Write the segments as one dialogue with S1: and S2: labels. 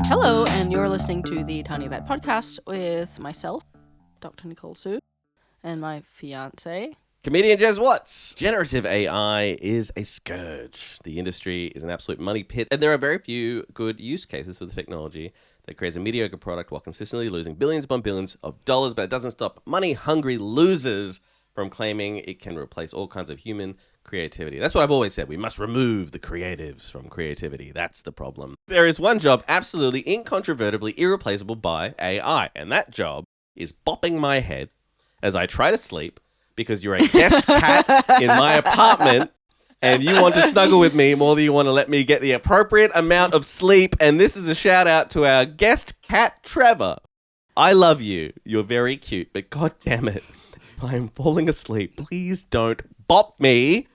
S1: Hello, and you're listening to the Tiny Vet Podcast with myself, Dr. Nicole Sue, and my fiance.
S2: Comedian Jez Watts. Generative AI is a scourge. The industry is an absolute money pit, and there are very few good use cases for the technology that creates a mediocre product while consistently losing billions upon billions of dollars, but it doesn't stop money-hungry losers from claiming it can replace all kinds of human creativity. That's what I've always said. We must remove the creatives from creativity. That's the problem. There is one job absolutely incontrovertibly irreplaceable by AI, and that job is bopping my head as I try to sleep because you're a guest cat in my apartment and you want to snuggle with me more than you want to let me get the appropriate amount of sleep. And this is a shout out to our guest cat, Trevor. I love you. You're very cute, but God damn it. If I'm falling asleep, please don't bop me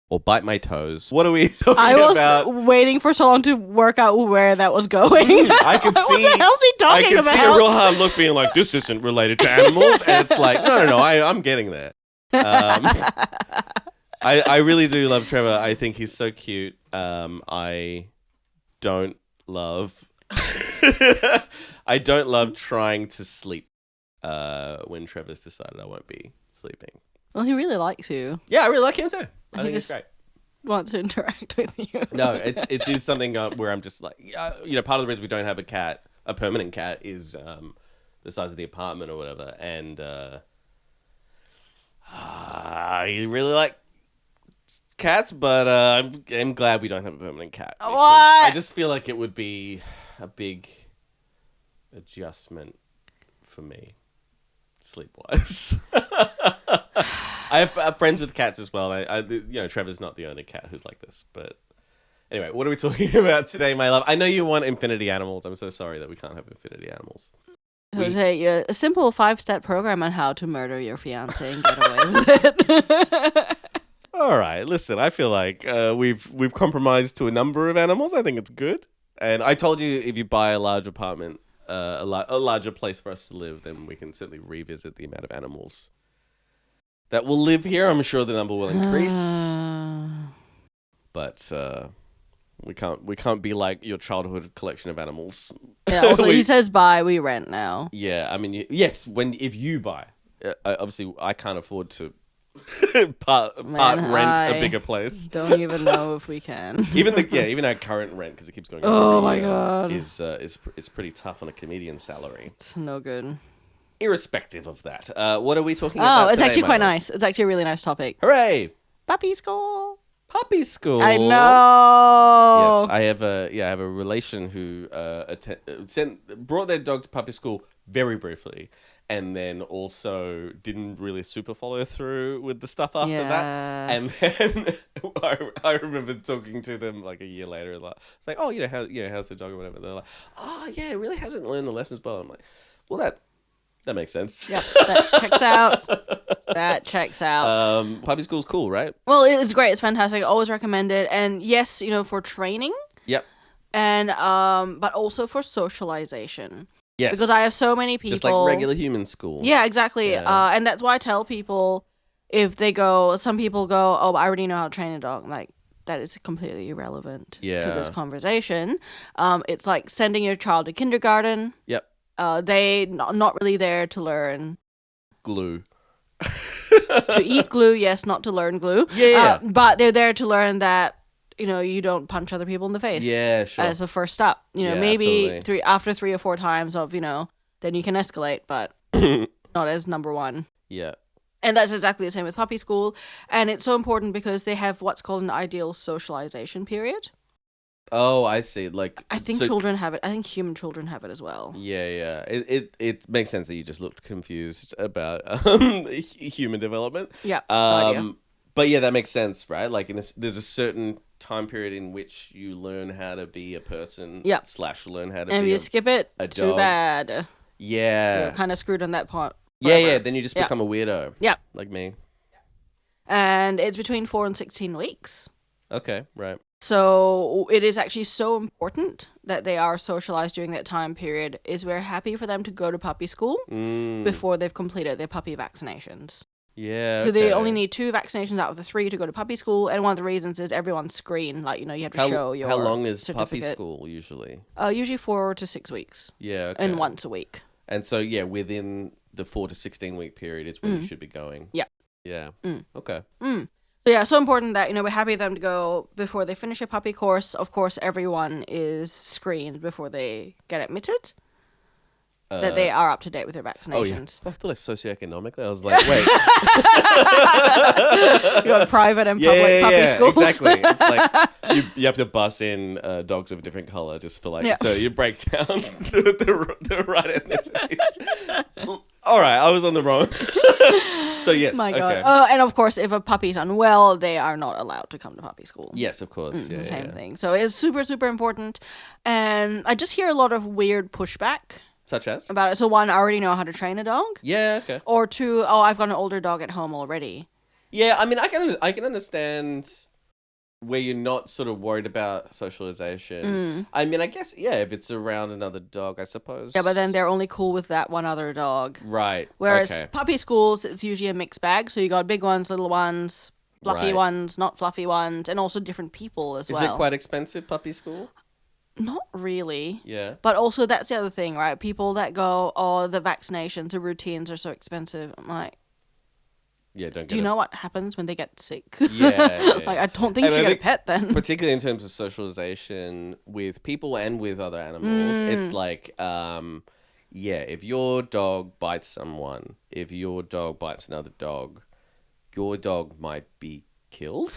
S2: or bite my toes. What are we talking
S1: I was
S2: about?
S1: waiting for so long to work out where that was going.
S2: I could see.
S1: What the hell's he talking
S2: I could
S1: about?
S2: see a real hard look, being like, "This isn't related to animals," and it's like, no, I'm getting there. I really do love Trevor. I think he's so cute. I don't love trying to sleep when Trevor's decided I won't be sleeping.
S1: Well, he really likes you.
S2: Yeah, I really like him too. I
S1: He
S2: think it's
S1: just
S2: great.
S1: wants to interact with you.
S2: No, it is something where I'm just like, part of the reason we don't have a permanent cat, is the size of the apartment or whatever, and I really like cats, but I'm glad we don't have a permanent cat.
S1: What?
S2: I just feel like it would be a big adjustment for me, sleep-wise. I have friends with cats as well. And Trevor's not the only cat who's like this. But anyway, what are we talking about today, my love? I know you want infinity animals. I'm so sorry that we can't have infinity animals.
S1: So a simple 5-step program on how to murder your fiance and get away with it.
S2: All right, listen. I feel like we've compromised to a number of animals. I think it's good. And I told you, if you buy a large apartment, a larger place for us to live, then we can certainly revisit the amount of animals that will live here. I'm sure the number will increase, but we can't be like your childhood collection of animals.
S1: Yeah. Also, he says buy, we rent now.
S2: Yeah, I mean, yes. If you buy, obviously, I can't afford to part rent a bigger place.
S1: Don't even know if we can.
S2: Even our current rent, because it keeps going up.
S1: Oh my God,
S2: is pretty tough on a comedian salary.
S1: It's no good.
S2: Irrespective of that, what are we talking about?
S1: Oh, it's
S2: today,
S1: actually
S2: my
S1: quite
S2: love?
S1: nice. It's actually a really nice topic.
S2: Hooray!
S1: Puppy school.
S2: Puppy school.
S1: I know.
S2: Yes, I have a relation who brought their dog to puppy school very briefly, and then also didn't really super follow through with the stuff after that. And then I remember talking to them like a year later, and it's like, oh, how's the dog or whatever. They're like, oh yeah, it really hasn't learned the lessons well. I'm like, well, that makes sense.
S1: Yep, that checks out. That checks out.
S2: Puppy school's cool, right?
S1: Well, it's great. It's fantastic. I always recommend it. And yes, for training.
S2: Yep.
S1: And but also for socialization.
S2: Yes.
S1: Because I have so many people.
S2: Just like regular human school.
S1: Yeah, exactly.
S2: Yeah.
S1: And that's why I tell people, if they go, some people go, oh, I already know how to train a dog. I'm like, that is completely irrelevant to this conversation. It's like sending your child to kindergarten.
S2: Yep.
S1: They not really there to learn
S2: glue.
S1: To eat glue, yes, not to learn glue.
S2: Yeah.
S1: But they're there to learn that you don't punch other people in the face.
S2: Yeah, sure.
S1: As a first step. Maybe
S2: absolutely.
S1: after 3 or 4 times of then you can escalate, but not as number one.
S2: Yeah.
S1: And that's exactly the same with puppy school. And it's so important because they have what's called an ideal socialization period.
S2: Oh, I see. Like,
S1: I think children have it. I think human children have it as well.
S2: Yeah. It makes sense that you just looked confused about human development.
S1: Yeah. No idea.
S2: But yeah, that makes sense, right? Like, there's a certain time period in which you learn how to be a person.
S1: Yeah.
S2: / learn how to
S1: and if
S2: be
S1: you skip it,
S2: a
S1: too
S2: dog.
S1: bad.
S2: Yeah.
S1: You're kind of screwed on that part.
S2: Yeah. Then you just become a weirdo.
S1: Yeah.
S2: Like me.
S1: And it's between 4 and 16 weeks.
S2: Okay, right.
S1: So it is actually so important that they are socialized during that time period. Is we're happy for them to go to puppy school before they've completed their puppy vaccinations.
S2: Yeah.
S1: So they
S2: okay.
S1: only need 2 vaccinations out of the 3 to go to puppy school, and one of the reasons is everyone's screened. Like, you have to show your
S2: How long is puppy
S1: certificate.
S2: school usually?
S1: Usually 4 to 6 weeks.
S2: Yeah. Okay.
S1: And once a week.
S2: And so within the 4 to 16 week period is when you should be going.
S1: Yeah.
S2: Yeah.
S1: Mm.
S2: Okay.
S1: So yeah, so important that, we're happy for them to go before they finish a puppy course. Of course, everyone is screened before they get admitted. That they are up to date with their vaccinations.
S2: Oh, yeah. I thought like socioeconomically. I was like, wait.
S1: You got private and public puppy schools.
S2: Exactly. It's like you have to bus in dogs of a different color just for so you break down the right ethnicities. All right, I was on the wrong. So yes,
S1: My God.
S2: okay.
S1: And of course, if a puppy's unwell, they are not allowed to come to puppy school.
S2: Yes, of course.
S1: Same thing. So it's super, super important. And I just hear a lot of weird pushback.
S2: Such as?
S1: About it. So 1, I already know how to train a dog.
S2: Yeah, okay.
S1: Or 2, I've got an older dog at home already.
S2: Yeah, I mean, I can understand where you're not sort of worried about socialization. I mean, I guess, if it's around another dog, I suppose.
S1: Yeah, but then they're only cool with that one other dog.
S2: Right.
S1: Whereas puppy schools, it's usually a mixed bag. So you got big ones, little ones, fluffy ones, not fluffy ones, and also different people as well.
S2: Is it quite expensive, puppy school?
S1: Not really.
S2: Yeah.
S1: But also, that's the other thing, right? People that go, the vaccinations, the routines are so expensive. I'm like, do you know what happens when they get sick?
S2: Yeah.
S1: Like, I don't think you should get a pet then.
S2: Particularly in terms of socialization with people and with other animals, it's like, if your dog bites someone, if your dog bites another dog, your dog might be killed.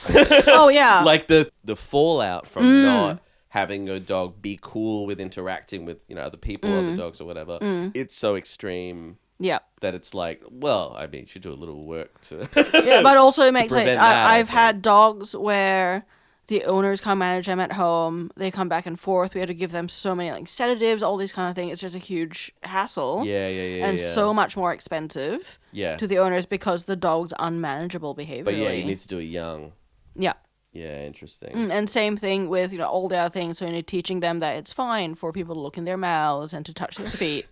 S1: Oh, yeah.
S2: Like the fallout from not having your dog be cool with interacting with, other people, other dogs or whatever, it's so extreme.
S1: Yeah.
S2: That it's like, well, I mean, you should do a little work to.
S1: Yeah, but also it makes like I've
S2: think.
S1: had dogs where the owners come manage them at home. They come back and forth. We had to give them so many like sedatives, all these kind of things. It's just a huge hassle.
S2: Yeah.
S1: And so much more expensive.
S2: Yeah.
S1: To the owners because the dog's unmanageable behaviorally.
S2: But yeah, you need to do it young.
S1: Yeah.
S2: Yeah, interesting.
S1: And same thing with, all the other things. So you're teaching them that it's fine for people to look in their mouths and to touch their feet.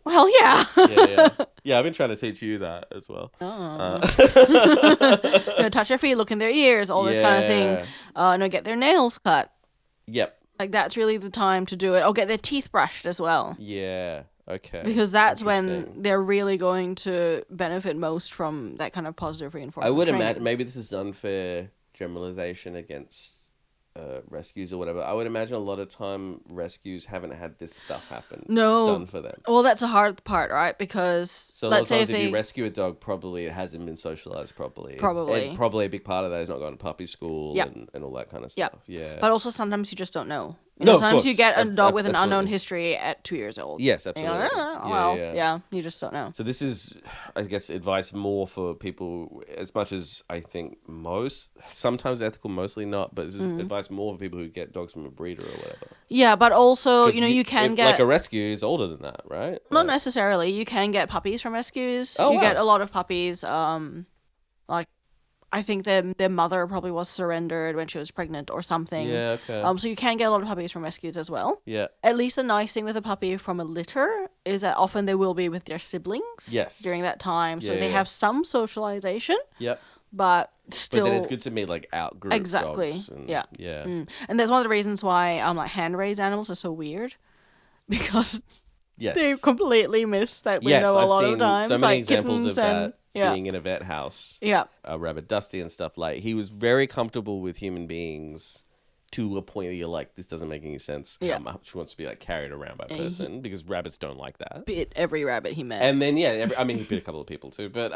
S1: Well, yeah.
S2: Yeah, I've been trying to teach you that as well.
S1: Touch their feet, look in their ears, all this kind of thing. Get their nails cut.
S2: Yep.
S1: Like, that's really the time to do it. Or get their teeth brushed as well.
S2: Yeah, okay.
S1: Because that's when they're really going to benefit most from that kind of positive reinforcement.
S2: I would
S1: training.
S2: imagine, maybe this is unfair generalization against rescues or whatever. I would imagine a lot of time rescues haven't had this stuff happen. Done for them.
S1: Well, that's the hard part, right? Because
S2: so let's say if you rescue a dog, probably it hasn't been socialized properly.
S1: Probably.
S2: And probably a big part of that is not going to puppy school and all that kind of stuff. Yeah.
S1: But also sometimes you just don't know.
S2: Sometimes
S1: you get a dog with an unknown history at 2 years old.
S2: Yes, absolutely.
S1: You just don't know.
S2: So this is, I guess, advice more for people, as much as I think sometimes ethical, mostly not, but this is advice more for people who get dogs from a breeder or whatever.
S1: Yeah, but also, you can get...
S2: Like a rescue is older than that, right?
S1: Not necessarily. You can get puppies from rescues.
S2: Oh,
S1: you get a lot of puppies, I think their mother probably was surrendered when she was pregnant or something.
S2: Yeah, okay.
S1: So you can get a lot of puppies from rescues as well.
S2: Yeah.
S1: At least the nice thing with a puppy from a litter is that often they will be with their siblings.
S2: Yes.
S1: During that time, so they have some socialization.
S2: Yep.
S1: But still.
S2: But then it's good to meet like out-group dogs.
S1: Yeah.
S2: Yeah.
S1: And that's one of the reasons why hand-raised animals are so weird, because
S2: yes.
S1: they completely miss that window a lot of times.
S2: So many examples of that.
S1: Yeah.
S2: Being in a vet house.
S1: Yeah.
S2: Rabbit Dusty and stuff. Like, he was very comfortable with human beings to a point that you're like, this doesn't make any sense.
S1: Yeah.
S2: How much he wants to be like carried around by a person, because rabbits don't like that.
S1: Bit every rabbit he met.
S2: And then, he bit a couple of people too, but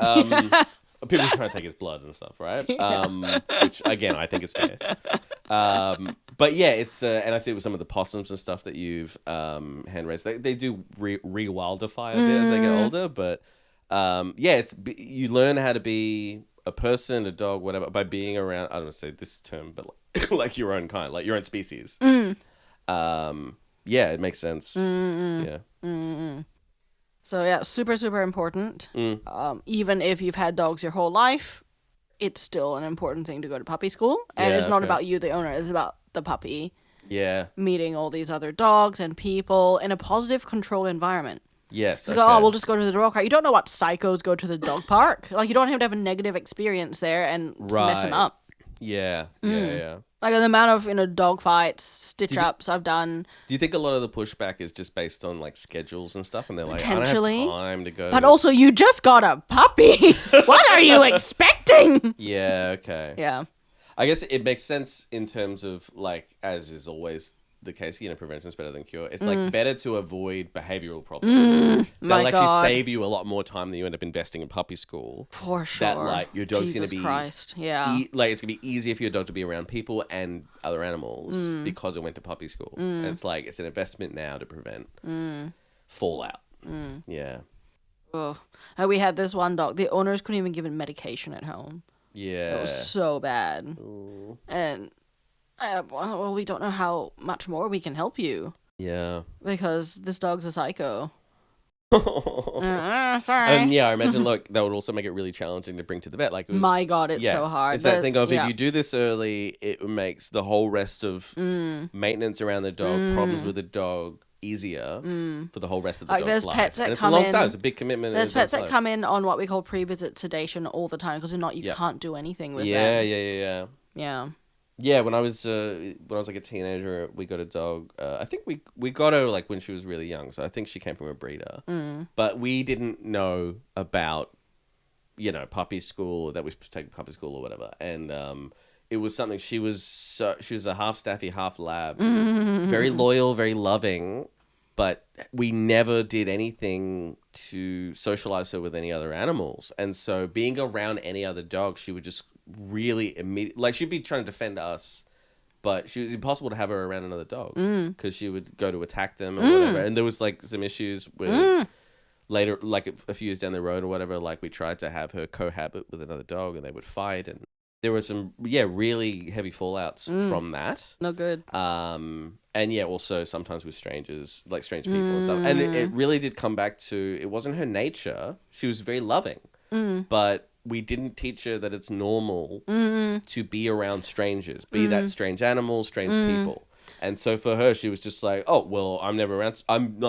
S2: people trying to take his blood and stuff, right? Which, again, I think is fair. But yeah, it's, and I see it with some of the possums and stuff that you've hand raised. They do rewildify a bit as they get older, but you learn how to be a person, a dog, whatever, by being around, I don't want to say this term, but like your own kind, like your own species. It makes sense. Yeah.
S1: So yeah, super, super important. Even if you've had dogs your whole life, it's still an important thing to go to puppy school. And it's not about you, the owner. It's about the puppy.
S2: Yeah.
S1: Meeting all these other dogs and people in a positive, controlled environment.
S2: Yes.
S1: To go, oh, we'll just go to the dog park. You don't know what psychos go to the dog park. Like, you don't have to have a negative experience there and mess them up.
S2: Yeah. Yeah.
S1: Like, the amount of, dog fights, stitch-ups I've done.
S2: Do you think a lot of the pushback is just based on, like, schedules and stuff? And they're like,
S1: Potentially.
S2: I don't have time to go.
S1: But also, you just got a puppy. What are you expecting?
S2: Yeah, okay.
S1: Yeah.
S2: I guess it makes sense in terms of, like, as is always the case, prevention is better than cure. It's like better to avoid behavioral problems. That'll actually save you a lot more time than you end up investing in puppy school.
S1: For sure.
S2: That, like, your dog's going to be...
S1: Christ, yeah.
S2: Like, it's going to be easier for your dog to be around people and other animals because it went to puppy school. And it's like, it's an investment now to prevent fallout. Yeah.
S1: Oh. And we had this one dog. The owners couldn't even give it medication at home.
S2: Yeah.
S1: It was so bad.
S2: Ooh.
S1: And... well, we don't know how much more we can help you.
S2: Yeah.
S1: Because this dog's a psycho.
S2: Sorry. And I imagine, look, that would also make it really challenging to bring to the vet. Like,
S1: my God, it's so hard.
S2: It's that thing of if you do this early, it makes the whole rest of maintenance around the dog, problems with the dog, easier for the whole rest of the dog's life.
S1: Pets that
S2: and it's
S1: come
S2: a long
S1: in,
S2: time. It's a big commitment.
S1: There's pets that come in on what we call pre-visit sedation all the time because if not, you can't do anything with them.
S2: Yeah. Yeah, when I was like a teenager, we got a dog. I think we got her like when she was really young, so I think she came from a breeder. But we didn't know about, puppy school, that we should take puppy school or whatever. And it was something she was a half staffy, half lab, very loyal, very loving. But we never did anything to socialize her with any other animals, and so being around any other dog, she would just really immediately, like, she'd be trying to defend us, but she was impossible to have her around another dog because she would go to attack them or whatever. And there was like some issues with later, like a few years down the road or whatever, like we tried to have her cohabit with another dog and they would fight, and there were some really heavy fallouts from that.
S1: No good.
S2: And also sometimes with strangers, like strange people and stuff. And it really did come back to, it wasn't her nature. She was very loving, but we didn't teach her that it's normal to be around strangers, be that strange animals, strange people. And so for her, she was just like, oh, well, I'm not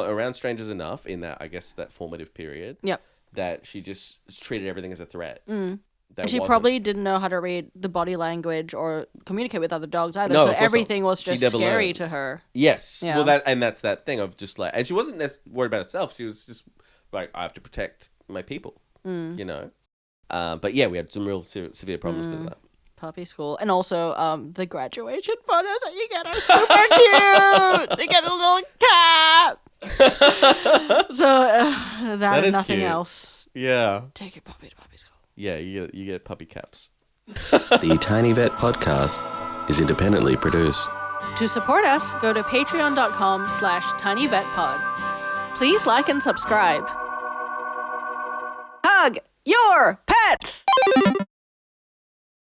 S2: around strangers enough in that, I guess, that formative period.
S1: Yep.
S2: That she just treated everything as a threat.
S1: And she probably didn't know how to read the body language or communicate with other dogs either. So everything was just scary to her.
S2: Yes. Yeah. Well, that's that thing of just like, and she wasn't worried about herself. She was just like, I have to protect my people, But we had some real severe problems with that.
S1: Puppy school. And also, the graduation photos that you get are super cute. They get a little cap. So, that and nothing
S2: cute.
S1: Else.
S2: Yeah.
S1: Take your puppy to puppy school.
S2: Yeah, you get puppy caps.
S3: The Tiny Vet Podcast is independently produced.
S1: To support us, go to patreon.com/tinyvetpod. Please like and subscribe. Hug your